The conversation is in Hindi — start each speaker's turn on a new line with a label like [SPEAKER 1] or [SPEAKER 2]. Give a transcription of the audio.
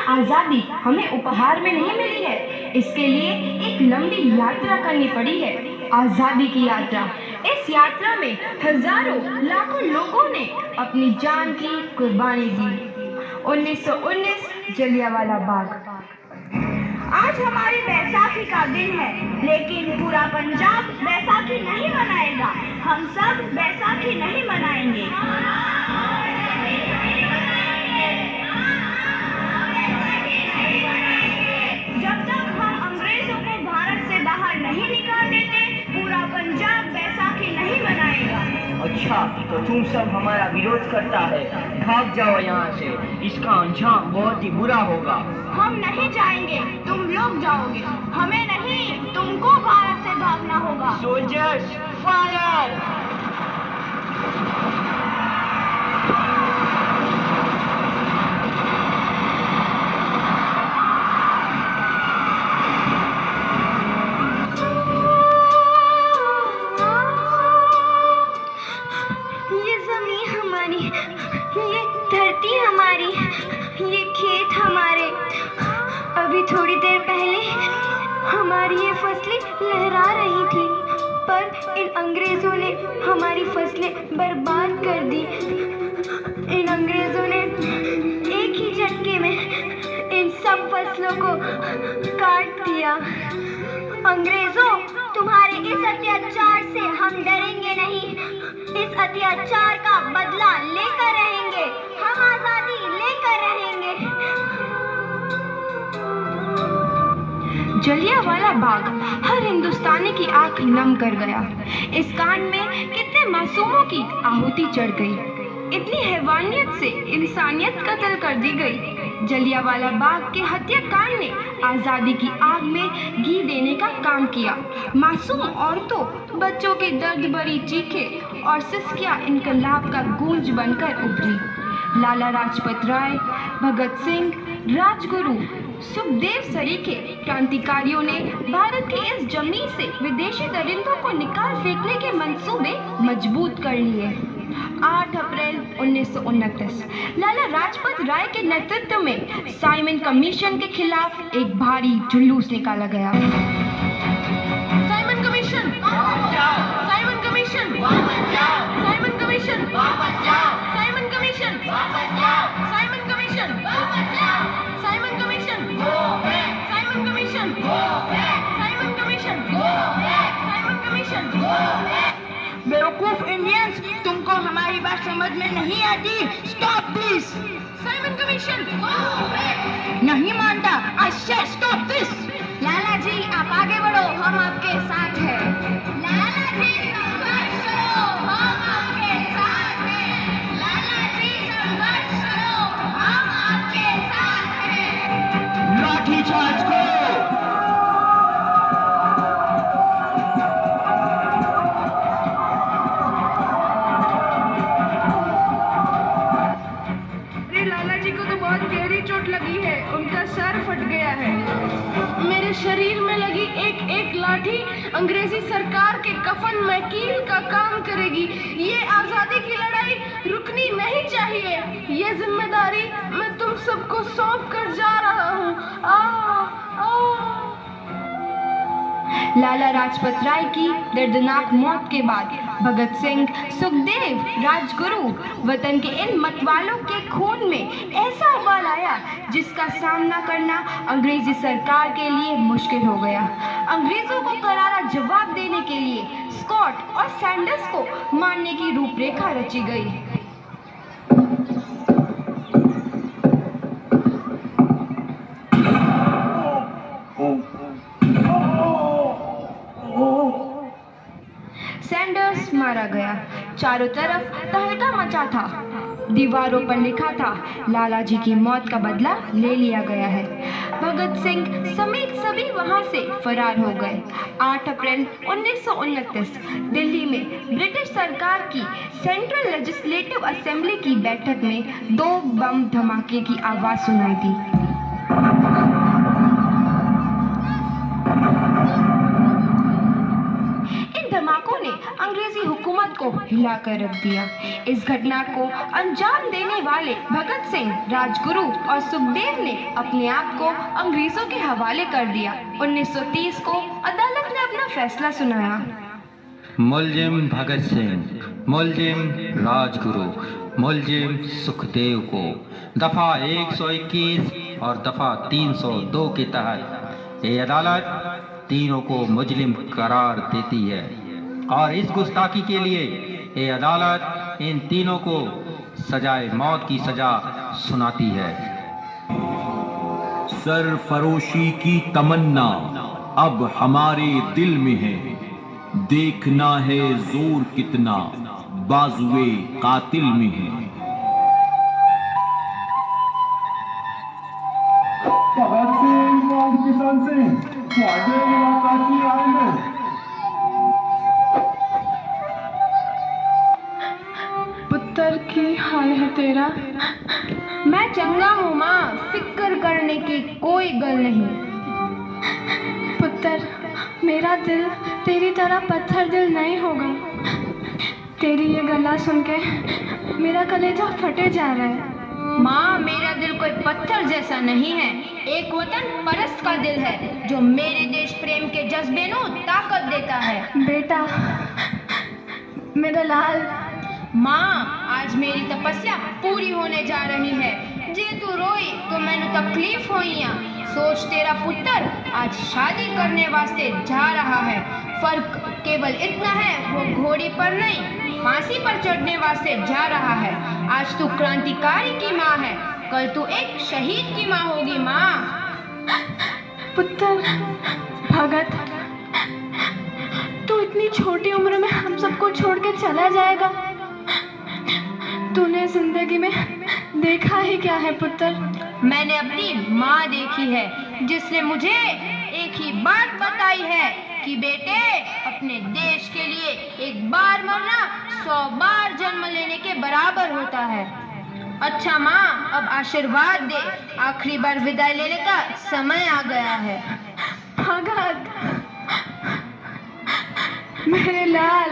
[SPEAKER 1] आज़ादी हमें उपहार में नहीं मिली है, इसके लिए एक लंबी यात्रा करनी पड़ी है, आज़ादी की यात्रा। इस यात्रा में हजारों लाखों लोगों ने अपनी जान की कुर्बानी दी। 1919 जलियांवाला बाग।
[SPEAKER 2] आज हमारी बैसाखी का दिन है, लेकिन पूरा पंजाब बैसाखी नहीं मनाएगा। हम सब बैसाखी नहीं मनाएंगे। जब तक हम अंग्रेजों को भारत से बाहर नहीं निकाल देते, पूरा पंजाब बैसाखी नहीं मनाएगा।
[SPEAKER 3] अच्छा, तो तुम सब हमारा विरोध करता है, भाग जाओ यहाँ से, इसका अंजाम बहुत ही बुरा होगा।
[SPEAKER 2] हम नहीं जाएंगे, तुम लोग जाओगे। हमें नहीं, तुमको भारत से भागना होगा।
[SPEAKER 3] Soldiers fire!
[SPEAKER 2] ये जमीन हमारी, ये धरती हमारी, ये खेत हमारे। अभी थोड़ी देर पहले हमारी ये फसलें लहरा रही थी, पर इन अंग्रेजों ने हमारी फसलें बर्बाद कर दी। इन अंग्रेजों ने एक ही झटके में इन सब फसलों को काट दिया। अंग्रेजों, तुम्हारे इस अत्याचार से हम डरेंगे नहीं। इस अत्याचार का बदला लेकर रहेंगे। हम आजादी लेकर रहेंगे।
[SPEAKER 1] जलियांवाला बाग हर हिंदुस्तानी की आंख नम कर गया। इस कांड में कितने मासूमों की आहुति चढ़ गई। इतनी हैवानियत से इंसानियत कत्ल कर दी गई। जलियांवाला बाग के हत्याकांड ने आज़ादी की आग में घी देने का काम किया। मासूम औरतों, बच्चों की दर्द भरी चीखें और सिसकियां इनकलाब का गूंज बनकर उभरी। लाला लाजपत राय, भगत सिंह, राजगुरु, सुखदेव सरीखे क्रांतिकारियों ने भारत की इस जमीन से विदेशी दरिंदों को निकाल फेंकने के मंसूबे मजबूत कर लिए। 8 अप्रैल 1929 लाला लाजपत राय के नेतृत्व में साइमन कमीशन के खिलाफ एक भारी जुलूस निकाला गया।
[SPEAKER 2] Simon commission, Simon commission, Simon commission, Simon commission, Simon commission, Simon commission, Simon commission, Simon commission, Simon commission.
[SPEAKER 3] बेवकूफ इंडियंस, तुमको हमारी बात समझ में नहीं आती। Stop this!
[SPEAKER 2] Simon commission.
[SPEAKER 3] नहीं मानता। आई से स्टॉप दिस!
[SPEAKER 2] लाला जी, आप आगे बढ़ो, हम आपके साथ हैं। लाला जी, संघर्ष करो, हम आपके साथ हैं। लाला जी, संघर्ष करो, हम आपके साथ हैं।
[SPEAKER 3] लाठी चार्ज करो!
[SPEAKER 1] लाला जी को तो बहुत गहरी चोट लगी है, उनका सर फट गया है। मेरे शरीर में लगी एक एक लाठी अंग्रेजी सरकार के कफन में कील का काम करेगी। ये आजादी की लड़ाई रुकनी नहीं चाहिए। ये जिम्मेदारी मैं तुम सबको सौंप कर जा रहा हूँ। लाला लाजपत राय की दर्दनाक मौत के बाद भगत सिंह, सुखदेव, राजगुरु वतन के इन मतवालों के खून में ऐसा उबाल आया जिसका सामना करना अंग्रेजी सरकार के लिए मुश्किल हो गया। अंग्रेजों को करारा जवाब देने के लिए स्कॉट और सैंडर्स को मारने की रूपरेखा रची गई। सैंडर्स मारा गया। चारों तरफ तहलका मचा था। दीवारों पर लिखा था, लाला जी की मौत का बदला ले लिया गया है। भगत सिंह समेत सभी वहां से फरार हो गए। 8 अप्रैल 1929 दिल्ली में ब्रिटिश सरकार की सेंट्रल लेजिस्लेटिव असेंबली की बैठक में 2 बम धमाके की आवाज सुनाई दी। धमाकों ने अंग्रेजी हुकूमत को हिलाकर रख दिया। इस घटना को अंजाम देने वाले भगत सिंह, राजगुरु और सुखदेव ने अपने आप को अंग्रेजों के हवाले कर दिया। 1930 को अदालत ने अपना फैसला सुनाया।
[SPEAKER 4] मुलजिम भगत सिंह, मुलजिम राजगुरु, मुलजिम सुखदेव को दफ़ा 121 और दफ़ा 302 के तहत ये अदालत तीनों को मुजरिम करार देती है और इस गुस्ताखी के लिए ये अदालत इन तीनों को सजाए मौत की सजा सुनाती है।
[SPEAKER 5] सरफरोशी की तमन्ना अब हमारे दिल में है, देखना है जोर कितना बाजुए कातिल में है।
[SPEAKER 6] भगत सिंह और किशन सिंह ਤੁਹਾਡੇ ਮੁਲਾਕਾਤ ਕੀ ਆਏ ਨੇ?
[SPEAKER 1] पुत्र की हाल है तेरा? मैं चंगा हूँ माँ, फिक्र करने की कोई गल नहीं।
[SPEAKER 2] पुत्र, मेरा दिल तेरी तरह पत्थर दिल नहीं होगा। तेरी ये गला सुन के मेरा कलेजा फटे जा रहा है।
[SPEAKER 1] माँ, मेरा दिल कोई पत्थर जैसा नहीं है, एक वतन परस्त का दिल है जो मेरे देश प्रेम के जज्बे को ताकत देता है।
[SPEAKER 2] बेटा, मेरा लाल।
[SPEAKER 1] माँ, आज मेरी तपस्या पूरी होने जा रही है। जे तू रोई तो मैनू तकलीफ होइया। सोच, तेरा पुत्र आज शादी करने वास्ते जा रहा है। फर्क केवल इतना है, वो घोड़ी पर नहीं फांसी पर चढ़ने वास्ते जा रहा है। आज तू क्रांतिकारी की माँ है, कल तू एक शहीद की माँ होगी। माँ।
[SPEAKER 2] पुत्र भगत, तू इतनी छोटी उम्र में हम सबको छोड़ के चला जाएगा? तूने जिंदगी में देखा ही क्या है पुत्र?
[SPEAKER 1] मैंने अपनी माँ देखी है, जिसने मुझे एक ही बात बताई है कि बेटे, अपने देश के लिए एक बार मरना 100 बार जन्म लेने के बराबर होता है। अच्छा माँ, अब आशीर्वाद दे, आखिरी बार विदाई लेने का समय आ गया है।
[SPEAKER 2] भगत, मेरे लाल।